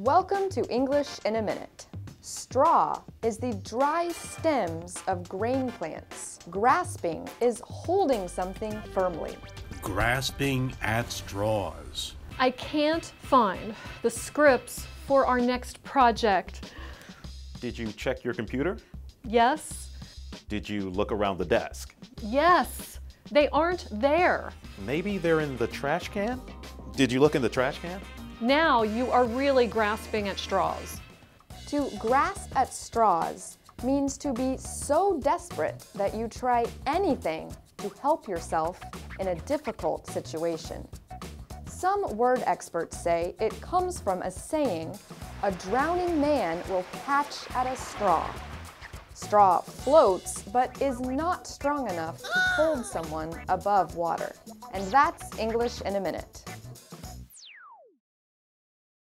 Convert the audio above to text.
Welcome to English in a Minute. Straw is the dry stems of grain plants. Grasping is holding something firmly. Grasping at straws. I can't find the scripts for our next project. Did you check your computer? Yes? Did you look around the desk? Yes. They aren't there. Maybe they're in the trash can? Did you look in the trash can? Now you are really grasping at straws. To grasp at straws means to be so desperate that you try anything to help yourself in a difficult situation. Some word experts say it comes from a saying, "A drowning man will catch at a straw." Straw floats, but is not strong enough to hold someone above water. And that's English in a Minute.